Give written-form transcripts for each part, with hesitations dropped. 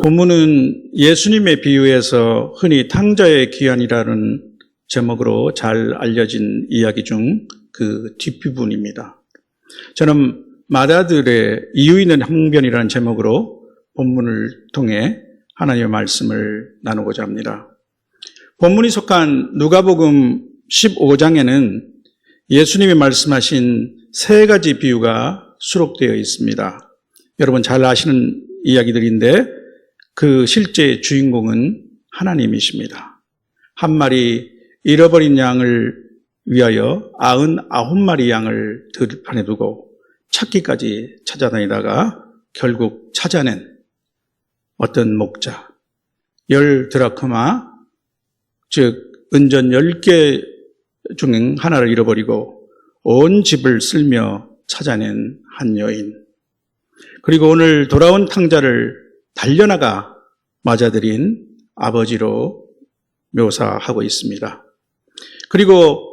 본문은 예수님의 비유에서 흔히 탕자의 귀환이라는 제목으로 잘 알려진 이야기 중 그 뒷부분입니다. 저는 마다들의 이유 있는 항변이라는 제목으로 본문을 통해 하나님의 말씀을 나누고자 합니다. 본문이 속한 누가복음 15장에는 예수님이 말씀하신 세 가지 비유가 수록되어 있습니다. 여러분 잘 아시는 이야기들인데 그 실제 주인공은 하나님이십니다. 한 마리 잃어버린 양을 위하여 99마리 양을 들판에 두고 찾기까지 찾아다니다가 결국 찾아낸 어떤 목자, 10드라크마, 즉 은전 10개 중 하나를 잃어버리고 온 집을 쓸며 찾아낸 한 여인, 그리고 오늘 돌아온 탕자를 달려나가 맞아들인 아버지로 묘사하고 있습니다. 그리고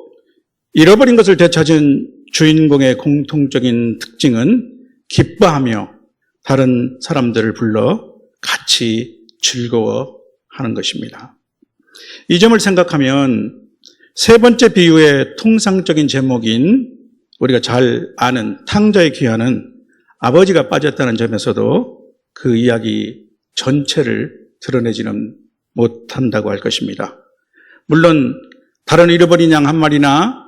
잃어버린 것을 되찾은 주인공의 공통적인 특징은 기뻐하며 다른 사람들을 불러 같이 즐거워하는 것입니다. 이 점을 생각하면 세 번째 비유의 통상적인 제목인 우리가 잘 아는 탕자의 귀환은 아버지가 빠졌다는 점에서도 그 이야기 전체를 드러내지는 못한다고 할 것입니다. 물론 다른 잃어버린 양 한 마리나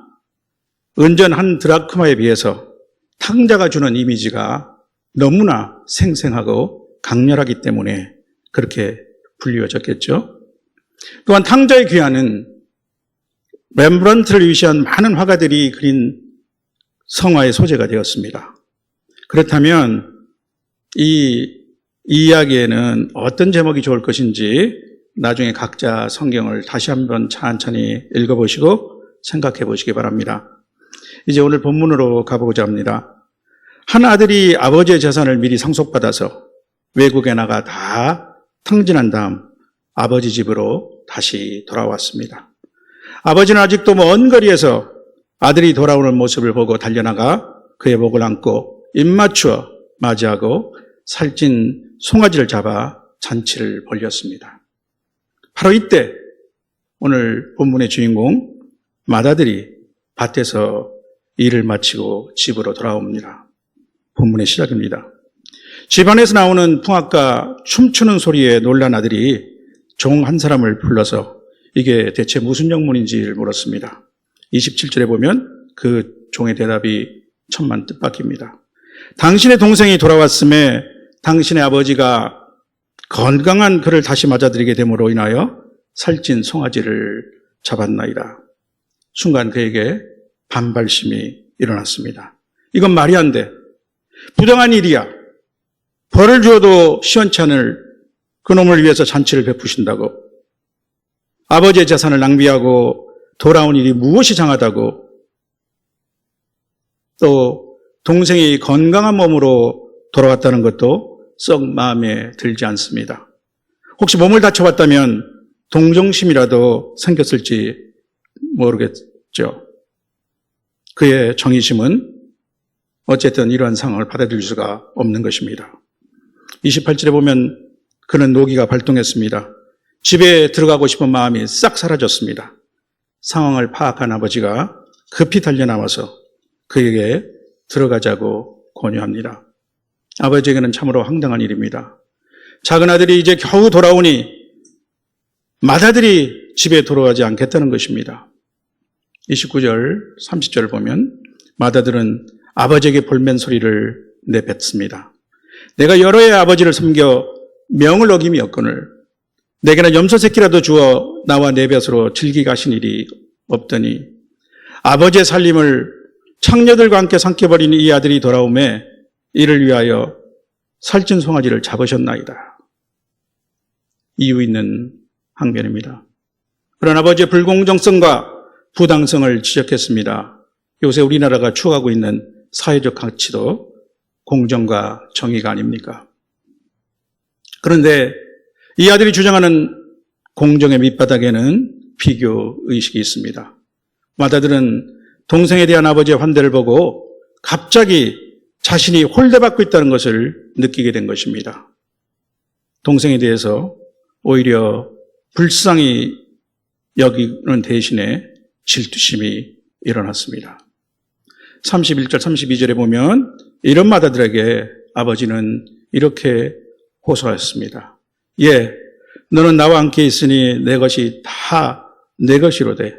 은전 한 드라크마에 비해서 탕자가 주는 이미지가 너무나 생생하고 강렬하기 때문에 그렇게 불리워졌겠죠. 또한 탕자의 귀환은 렘브란트를 위시한 많은 화가들이 그린 성화의 소재가 되었습니다. 그렇다면 이 이야기에는 어떤 제목이 좋을 것인지 나중에 각자 성경을 다시 한번 찬찬히 읽어보시고 생각해 보시기 바랍니다. 이제 오늘 본문으로 가보고자 합니다. 한 아들이 아버지의 재산을 미리 상속받아서 외국에 나가 다 탕진한 다음 아버지 집으로 다시 돌아왔습니다. 아버지는 아직도 먼 거리에서 아들이 돌아오는 모습을 보고 달려나가 그의 목을 안고 입맞추어 맞이하고 살찐 송아지를 잡아 잔치를 벌였습니다. 바로 이때 오늘 본문의 주인공 맏아들이 밭에서 일을 마치고 집으로 돌아옵니다. 본문의 시작입니다. 집안에서 나오는 풍악과 춤추는 소리에 놀란 아들이 종 한 사람을 불러서 이게 대체 무슨 영문인지를 물었습니다. 27절에 보면 그 종의 대답이 천만 뜻밖입니다. 당신의 동생이 돌아왔음에 당신의 아버지가 건강한 그를 다시 맞아들이게 됨으로 인하여 살찐 송아지를 잡았나이다. 순간 그에게 반발심이 일어났습니다. 이건 말이 안 돼. 부당한 일이야. 벌을 주어도 시원치 않을 그놈을 위해서 잔치를 베푸신다고. 아버지의 재산을 낭비하고 돌아온 일이 무엇이 장하다고. 또 동생이 건강한 몸으로 돌아왔다는 것도 썩 마음에 들지 않습니다. 혹시 몸을 다쳐봤다면 동정심이라도 생겼을지 모르겠죠. 그의 정의심은 어쨌든 이러한 상황을 받아들일 수가 없는 것입니다. 28절에 보면 그는 노기가 발동했습니다. 집에 들어가고 싶은 마음이 싹 사라졌습니다. 상황을 파악한 아버지가 급히 달려나와서 그에게 들어가자고 권유합니다. 아버지에게는 참으로 황당한 일입니다. 작은 아들이 이제 겨우 돌아오니 맏아들이 집에 돌아가지 않겠다는 것입니다. 29절, 30절을 보면 맏아들은 아버지에게 볼멘 소리를 내뱉습니다. 내가 여러 해 아버지를 섬겨 명을 어김이 없거늘 내게는 염소 새끼라도 주어 나와 내 벼슬로 즐기게 하신 일이 없더니 아버지의 살림을 창녀들과 함께 삼켜버린 이 아들이 돌아오매 이를 위하여 살찐 송아지를 잡으셨나이다. 이유 있는 항변입니다. 그런 아버지의 불공정성과 부당성을 지적했습니다. 요새 우리나라가 추구하고 있는 사회적 가치도 공정과 정의가 아닙니까? 그런데 이 아들이 주장하는 공정의 밑바닥에는 비교의식이 있습니다. 맏아들은 동생에 대한 아버지의 환대를 보고 갑자기 자신이 홀대받고 있다는 것을 느끼게 된 것입니다. 동생에 대해서 오히려 불쌍히 여기는 대신에 질투심이 일어났습니다. 31절, 32절에 보면 이런 마다들에게 아버지는 이렇게 호소하였습니다. 예, 너는 나와 함께 있으니 내 것이 다 내 것이로되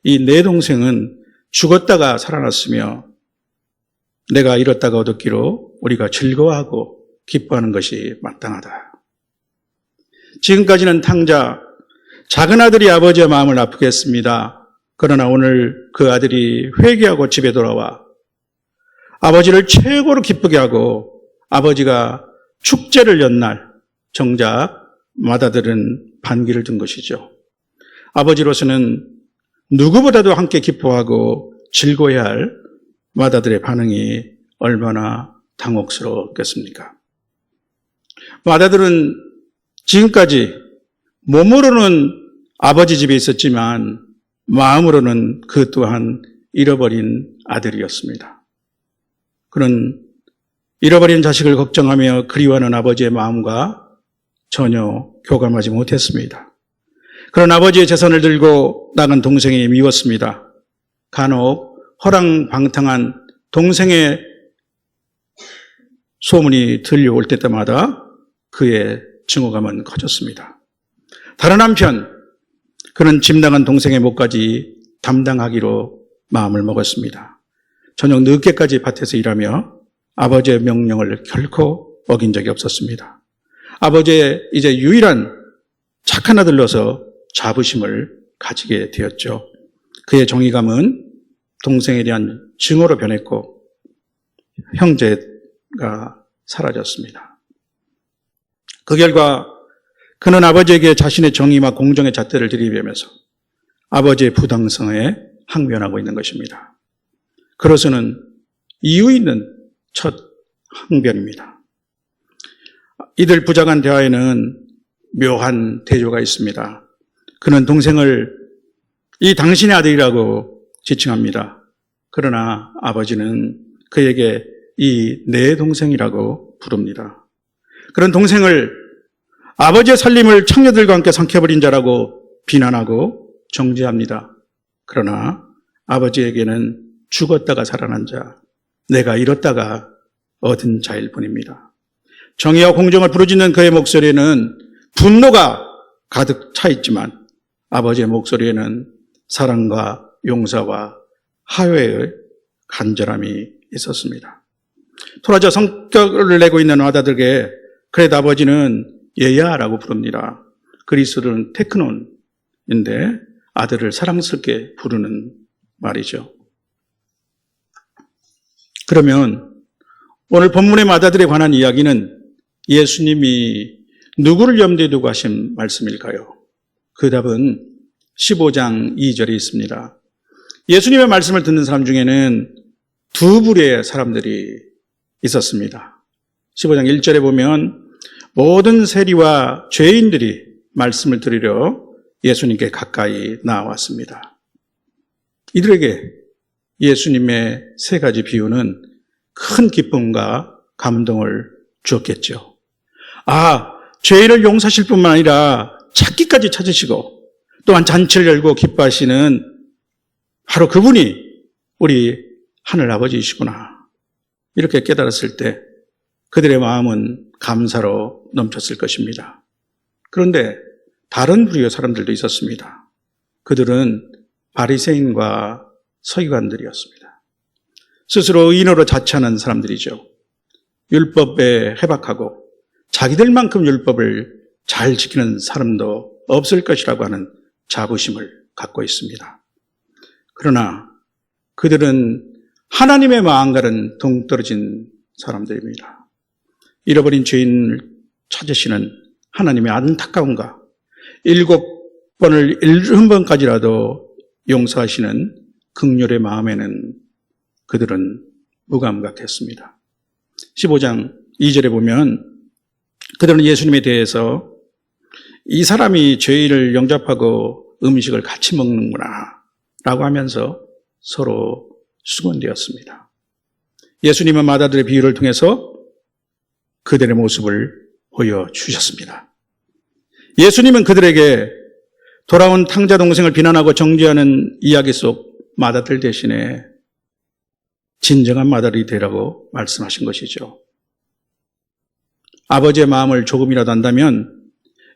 이 내 동생은 죽었다가 살아났으며 내가 잃었다가 얻었기로 우리가 즐거워하고 기뻐하는 것이 마땅하다. 지금까지는 탕자 작은 아들이 아버지의 마음을 아프게 했습니다. 그러나 오늘 그 아들이 회개하고 집에 돌아와 아버지를 최고로 기쁘게 하고 아버지가 축제를 연 날 정작 마다들은 반기를 든 것이죠. 아버지로서는 누구보다도 함께 기뻐하고 즐거워해야 할 마다들의 반응이 얼마나 당혹스러웠겠습니까? 마다들은 지금까지 몸으로는 아버지 집에 있었지만 마음으로는 그 또한 잃어버린 아들이었습니다. 그는 잃어버린 자식을 걱정하며 그리워하는 아버지의 마음과 전혀 교감하지 못했습니다. 그런 아버지의 재산을 들고 나간 동생이 미웠습니다. 간혹 허랑방탕한 동생의 소문이 들려올 때마다 그의 증오감은 커졌습니다. 다른 한편 그는 집 나간 동생의 몫까지 담당하기로 마음을 먹었습니다. 저녁 늦게까지 밭에서 일하며 아버지의 명령을 결코 어긴 적이 없었습니다. 아버지의 이제 유일한 착한 아들로서 자부심을 가지게 되었죠. 그의 정의감은 동생에 대한 증오로 변했고 형제가 사라졌습니다. 그 결과 그는 아버지에게 자신의 정의와 공정의 잣대를 들이대면서 아버지의 부당성에 항변하고 있는 것입니다. 그로서는 이유 있는 첫 항변입니다. 이들 부자간 대화에는 묘한 대조가 있습니다. 그는 동생을 이 당신의 아들이라고 지칭합니다. 그러나 아버지는 그에게 이 내 동생이라고 부릅니다. 그런 동생을 아버지의 살림을 창녀들과 함께 삼켜버린 자라고 비난하고 정죄합니다. 그러나 아버지에게는 죽었다가 살아난 자, 내가 잃었다가 얻은 자일 뿐입니다. 정의와 공정을 부르짖는 그의 목소리에는 분노가 가득 차 있지만 아버지의 목소리에는 사랑과 용서와 화해의 간절함이 있었습니다. 토라져 성격을 내고 있는 아들에게 그래도 아버지는 얘야라고 부릅니다. 그리스도는 테크논인데 아들을 사랑스럽게 부르는 말이죠. 그러면 오늘 본문의 마다들에 관한 이야기는 예수님이 누구를 염두에 두고 하신 말씀일까요? 그 답은 15장 2절에 있습니다. 예수님의 말씀을 듣는 사람 중에는 두 부류의 사람들이 있었습니다. 15장 1절에 보면 모든 세리와 죄인들이 말씀을 들으려 예수님께 가까이 나왔습니다. 이들에게 예수님의 세 가지 비유는 큰 기쁨과 감동을 주었겠죠. 죄를 용서하실 뿐만 아니라 찾기까지 찾으시고 또한 잔치를 열고 기뻐하시는 바로 그분이 우리 하늘 아버지이시구나. 이렇게 깨달았을 때 그들의 마음은 감사로 넘쳤을 것입니다. 그런데 다른 부류의 사람들도 있었습니다. 그들은 바리새인과 서기관들이었습니다. 스스로 의인으로 자처하는 사람들이죠. 율법에 해박하고 자기들만큼 율법을 잘 지키는 사람도 없을 것이라고 하는 자부심을 갖고 있습니다. 그러나 그들은 하나님의 마음과는 동떨어진 사람들입니다. 잃어버린 죄인을 찾으시는 하나님의 안타까움과 7번을 1번까지라도 용서하시는 긍휼의 마음에는 그들은 무감각했습니다. 15장 2절에 보면 그들은 예수님에 대해서 이 사람이 죄인을 영접하고 음식을 같이 먹는구나 라고 하면서 서로 수군되었습니다. 예수님은 마다들의 비유를 통해서 그들의 모습을 보여주셨습니다. 예수님은 그들에게 돌아온 탕자 동생을 비난하고 정죄하는 이야기 속 맏아들 대신에 진정한 맏아들이 되라고 말씀하신 것이죠. 아버지의 마음을 조금이라도 안다면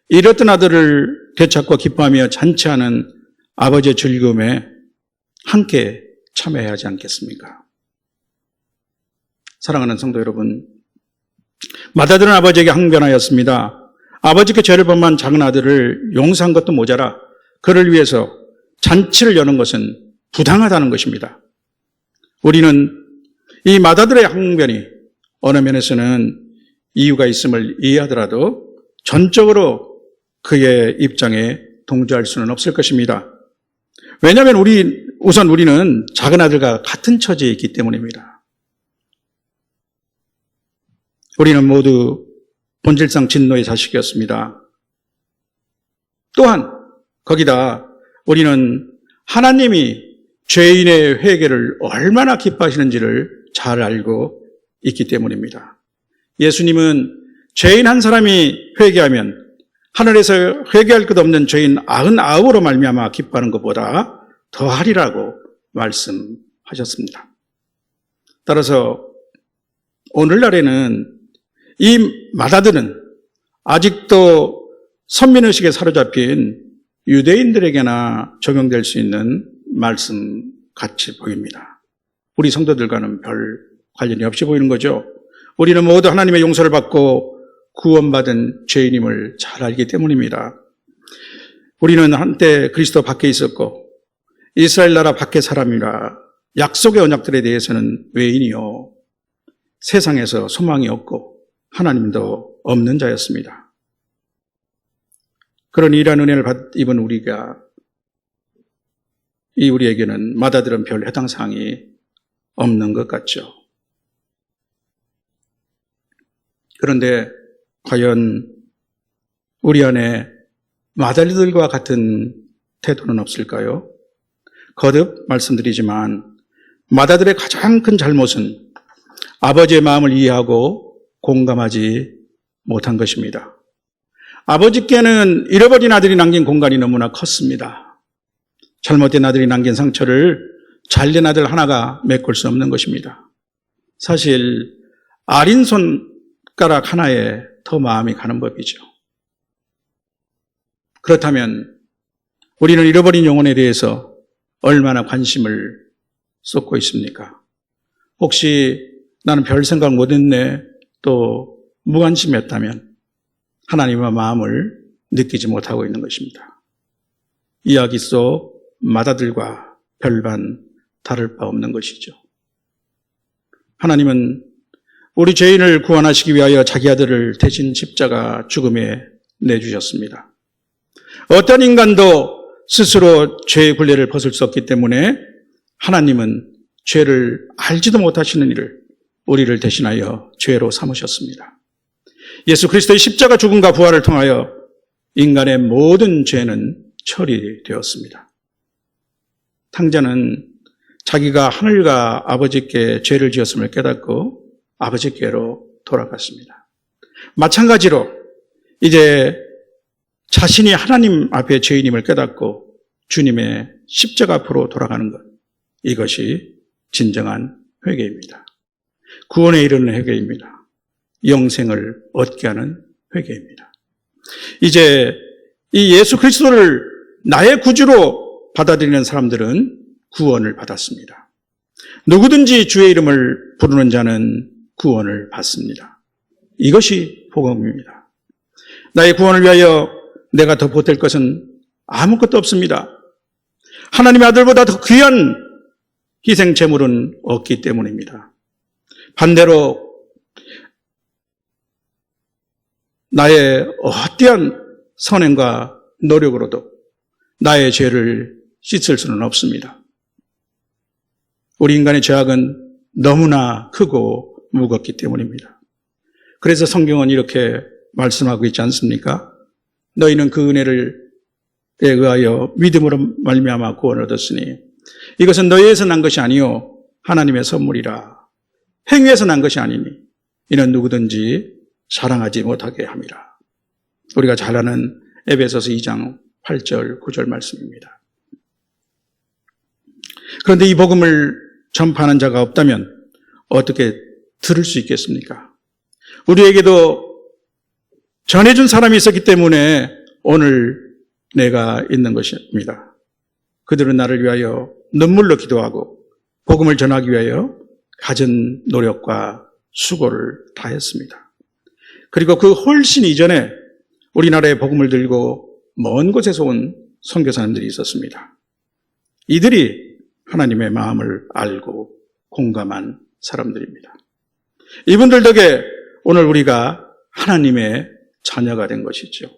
잃었던 아들을 되찾고 기뻐하며 잔치하는 아버지의 즐거움에 함께 참여해야 하지 않겠습니까? 사랑하는 성도 여러분, 맏아들은 아버지에게 항변하였습니다. 아버지께 죄를 범한 작은 아들을 용서한 것도 모자라 그를 위해서 잔치를 여는 것은 부당하다는 것입니다. 우리는 이 맏아들의 항변이 어느 면에서는 이유가 있음을 이해하더라도 전적으로 그의 입장에 동조할 수는 없을 것입니다. 왜냐하면 우선 우리는 작은 아들과 같은 처지에 있기 때문입니다. 우리는 모두 본질상 진노의 자식이었습니다. 또한 거기다 우리는 하나님이 죄인의 회개를 얼마나 기뻐하시는지를 잘 알고 있기 때문입니다. 예수님은 죄인 한 사람이 회개하면 하늘에서 회개할 것 없는 죄인 99으로 말미암아 기뻐하는 것보다 더하리라고 말씀하셨습니다. 따라서 오늘날에는 이 맏아들은 아직도 선민의식에 사로잡힌 유대인들에게나 적용될 수 있는 말씀 같이 보입니다. 우리 성도들과는 별 관련이 없이 보이는 거죠. 우리는 모두 하나님의 용서를 받고 구원받은 죄인임을 잘 알기 때문입니다. 우리는 한때 그리스도 밖에 있었고 이스라엘 나라 밖의 사람이라 약속의 언약들에 대해서는 외인이요 세상에서 소망이 없고 하나님도 없는 자였습니다. 그런 이러한 은혜를 입은 우리에게는 맏아들은 별 해당 사항이 없는 것 같죠. 그런데 과연 우리 안에 맏아들들과 같은 태도는 없을까요? 거듭 말씀드리지만 맏아들의 가장 큰 잘못은 아버지의 마음을 이해하고 공감하지 못한 것입니다. 아버지께는 잃어버린 아들이 남긴 공간이 너무나 컸습니다. 잘못된 아들이 남긴 상처를 잘된 아들 하나가 메꿀 수 없는 것입니다. 사실 아린 손가락 하나에 더 마음이 가는 법이죠. 그렇다면 우리는 잃어버린 영혼에 대해서 얼마나 관심을 쏟고 있습니까? 혹시 나는 별 생각 못했네, 또 무관심했다면 하나님의 마음을 느끼지 못하고 있는 것입니다. 이야기 속 맏아들과 별반 다를 바 없는 것이죠. 하나님은 우리 죄인을 구원하시기 위하여 자기 아들을 대신 십자가 죽음에 내주셨습니다. 어떤 인간도 스스로 죄의 굴레를 벗을 수 없기 때문에 하나님은 죄를 알지도 못하시는 이를 우리를 대신하여 죄로 삼으셨습니다. 예수 그리스도의 십자가 죽음과 부활을 통하여 인간의 모든 죄는 처리되었습니다. 탕자는 자기가 하늘과 아버지께 죄를 지었음을 깨닫고 아버지께로 돌아갔습니다. 마찬가지로 이제 자신이 하나님 앞에 죄인임을 깨닫고 주님의 십자가 앞으로 돌아가는 것, 이것이 진정한 회개입니다. 구원에 이르는 회개입니다. 영생을 얻게 하는 회개입니다. 이제 이 예수 그리스도를 나의 구주로 받아들이는 사람들은 구원을 받았습니다. 누구든지 주의 이름을 부르는 자는 구원을 받습니다. 이것이 복음입니다. 나의 구원을 위하여 내가 더 보탤 것은 아무것도 없습니다. 하나님의 아들보다 더 귀한 희생 제물은 없기 때문입니다. 반대로 나의 어떠한 선행과 노력으로도 나의 죄를 씻을 수는 없습니다. 우리 인간의 죄악은 너무나 크고 무겁기 때문입니다. 그래서 성경은 이렇게 말씀하고 있지 않습니까? 너희는 그 은혜를 의하여 믿음으로 말미암아 구원을 얻었으니 이것은 너희에서 난 것이 아니요 하나님의 선물이라. 행위에서 난 것이 아니니 이는 누구든지 자랑하지 못하게 함이라. 우리가 잘 아는 에베소서 2장 8절, 9절 말씀입니다. 그런데 이 복음을 전파하는 자가 없다면 어떻게 들을 수 있겠습니까? 우리에게도 전해준 사람이 있었기 때문에 오늘 내가 있는 것입니다. 그들은 나를 위하여 눈물로 기도하고 복음을 전하기 위하여 가진 노력과 수고를 다했습니다. 그리고 그 훨씬 이전에 우리나라에 복음을 들고 먼 곳에서 온 선교사님들이 있었습니다. 이들이 하나님의 마음을 알고 공감한 사람들입니다. 이분들 덕에 오늘 우리가 하나님의 자녀가 된 것이죠.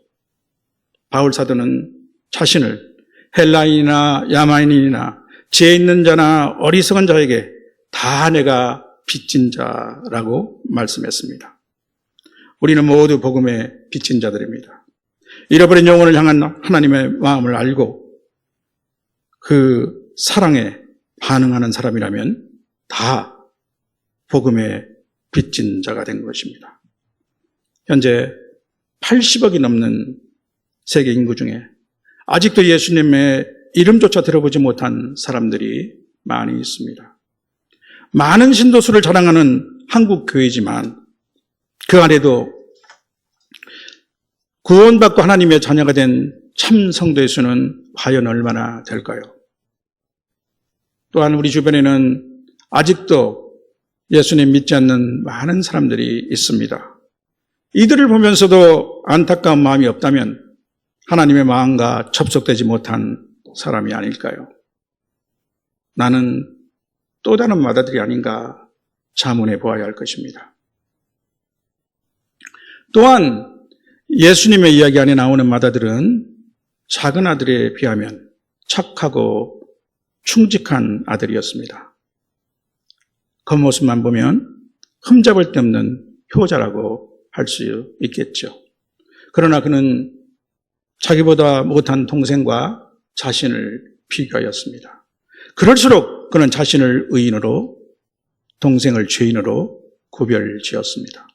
바울 사도는 자신을 헬라인이나 야만인이나 지혜 있는 자나 어리석은 자에게 다 내가 빚진 자라고 말씀했습니다. 우리는 모두 복음의 빚진 자들입니다. 잃어버린 영혼을 향한 하나님의 마음을 알고 그 사랑에 반응하는 사람이라면 다 복음의 빚진 자가 된 것입니다. 현재 80억이 넘는 세계 인구 중에 아직도 예수님의 이름조차 들어보지 못한 사람들이 많이 있습니다. 많은 신도수를 자랑하는 한국 교회지만 그 안에도 구원받고 하나님의 자녀가 된 참 성도의 수는 과연 얼마나 될까요? 또한 우리 주변에는 아직도 예수님 믿지 않는 많은 사람들이 있습니다. 이들을 보면서도 안타까운 마음이 없다면 하나님의 마음과 접속되지 못한 사람이 아닐까요? 나는 또 다른 마다들이 아닌가 자문해 보아야 할 것입니다. 또한 예수님의 이야기 안에 나오는 마다들은 작은 아들에 비하면 착하고 충직한 아들이었습니다. 겉모습만 보면 흠잡을 데 없는 효자라고 할 수 있겠죠. 그러나 그는 자기보다 못한 동생과 자신을 비교하였습니다. 그럴수록 그는 자신을 의인으로, 동생을 죄인으로 구별지었습니다.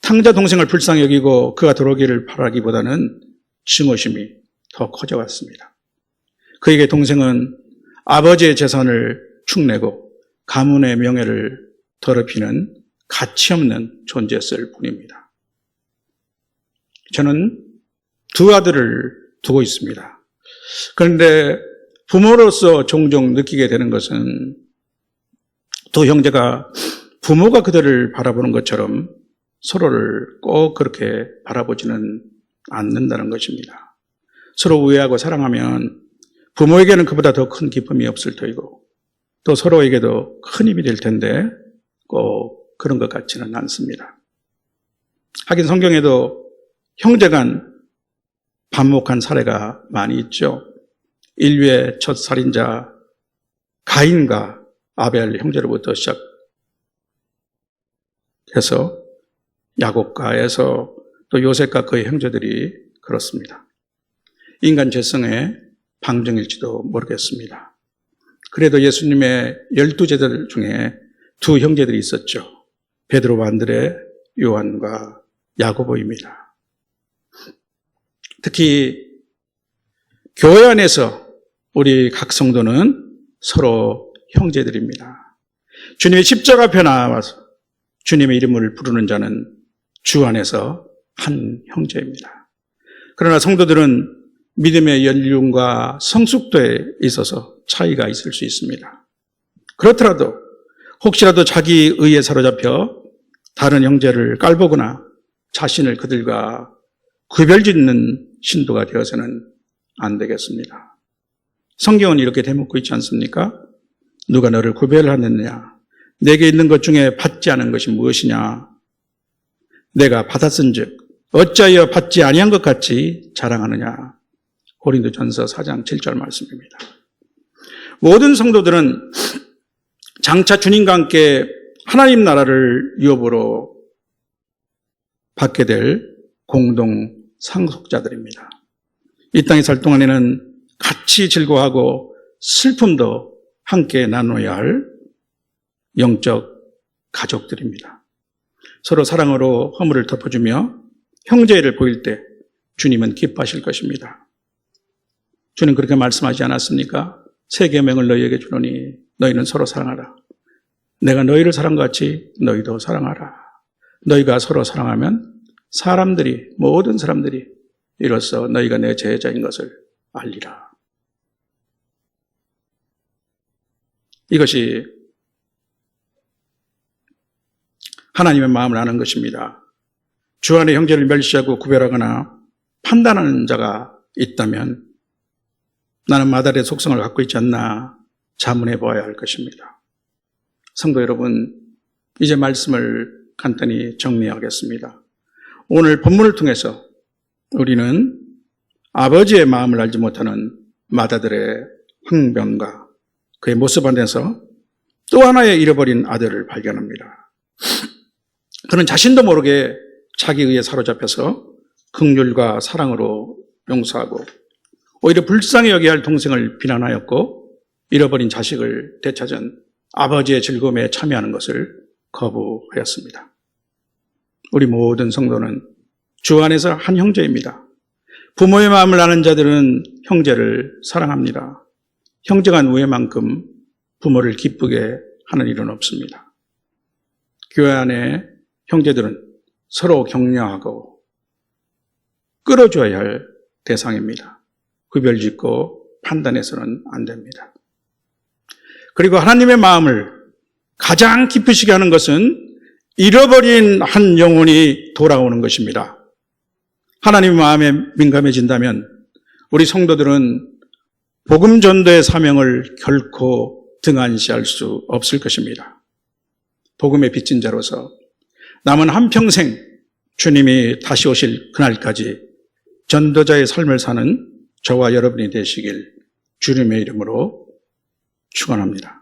탕자 동생을 불쌍히 여기고 그가 들어오기를 바라기보다는 증오심이 더 커져갔습니다. 그에게 동생은 아버지의 재산을 축내고 가문의 명예를 더럽히는 가치없는 존재였을 뿐입니다. 저는 두 아들을 두고 있습니다. 그런데 부모로서 종종 느끼게 되는 것은 두 형제가 부모가 그들을 바라보는 것처럼 서로를 꼭 그렇게 바라보지는 않는다는 것입니다. 서로 우애하고 사랑하면 부모에게는 그보다 더 큰 기쁨이 없을 터이고 또 서로에게도 큰 힘이 될 텐데 꼭 그런 것 같지는 않습니다. 하긴 성경에도 형제간 반목한 사례가 많이 있죠. 인류의 첫 살인자 가인과 아벨 형제로부터 시작해서 야곱과 에서 또 요셉과 그의 형제들이 그렇습니다. 인간 죄성의 방정일지도 모르겠습니다. 그래도 예수님의 12제자들 중에 두 형제들이 있었죠. 베드로와 안드레, 요한과 야고보입니다. 특히 교회 안에서 우리 각 성도는 서로 형제들입니다. 주님의 십자가 앞에 나와서 주님의 이름을 부르는 자는 주 안에서 한 형제입니다. 그러나 성도들은 믿음의 연륜과 성숙도에 있어서 차이가 있을 수 있습니다. 그렇더라도 혹시라도 자기 의에 사로잡혀 다른 형제를 깔보거나 자신을 그들과 구별짓는 신도가 되어서는 안 되겠습니다. 성경은 이렇게 대묻고 있지 않습니까? 누가 너를 구별하느냐? 내게 있는 것 중에 받지 않은 것이 무엇이냐? 내가 받았은즉 어찌하여 받지 아니한 것 같이 자랑하느냐? 고린도전서 4장 7절 말씀입니다. 모든 성도들은 장차 주님과 함께 하나님 나라를 유업으로 받게 될 공동 상속자들입니다. 이 땅에 살 동안에는 같이 즐거워하고 슬픔도 함께 나눠야 할 영적 가족들입니다. 서로 사랑으로 허물을 덮어주며 형제를 보일 때 주님은 기뻐하실 것입니다. 주님 그렇게 말씀하지 않았습니까? 새 계명을 너희에게 주노니 너희는 서로 사랑하라. 내가 너희를 사랑한 것 같이 너희도 사랑하라. 너희가 서로 사랑하면 모든 사람들이 이로써 너희가 내 제자인 것을 알리라. 이것이 하나님의 마음을 아는 것입니다. 주 안에 형제를 멸시하고 구별하거나 판단하는 자가 있다면 나는 마다의 속성을 갖고 있지 않나 자문해 보아야 할 것입니다. 성도 여러분, 이제 말씀을 간단히 정리하겠습니다. 오늘 본문을 통해서 우리는 아버지의 마음을 알지 못하는 마다들의 항변과 그의 모습 안에서 또 하나의 잃어버린 아들을 발견합니다. 그는 자신도 모르게 자기 의에 사로잡혀서 긍휼과 사랑으로 용서하고 오히려 불쌍히 여겨야 할 동생을 비난하였고 잃어버린 자식을 되찾은 아버지의 즐거움에 참여하는 것을 거부하였습니다. 우리 모든 성도는 주 안에서 한 형제입니다. 부모의 마음을 아는 자들은 형제를 사랑합니다. 형제간 우애만큼 부모를 기쁘게 하는 일은 없습니다. 교회 안에 형제들은 서로 격려하고 끌어줘야 할 대상입니다. 구별짓고 판단해서는 안 됩니다. 그리고 하나님의 마음을 가장 기쁘시게 하는 것은 잃어버린 한 영혼이 돌아오는 것입니다. 하나님의 마음에 민감해진다면 우리 성도들은 복음 전도의 사명을 결코 등한시할 수 없을 것입니다. 복음의 빚진 자로서 남은 한평생 주님이 다시 오실 그날까지 전도자의 삶을 사는 저와 여러분이 되시길 주님의 이름으로 축원합니다.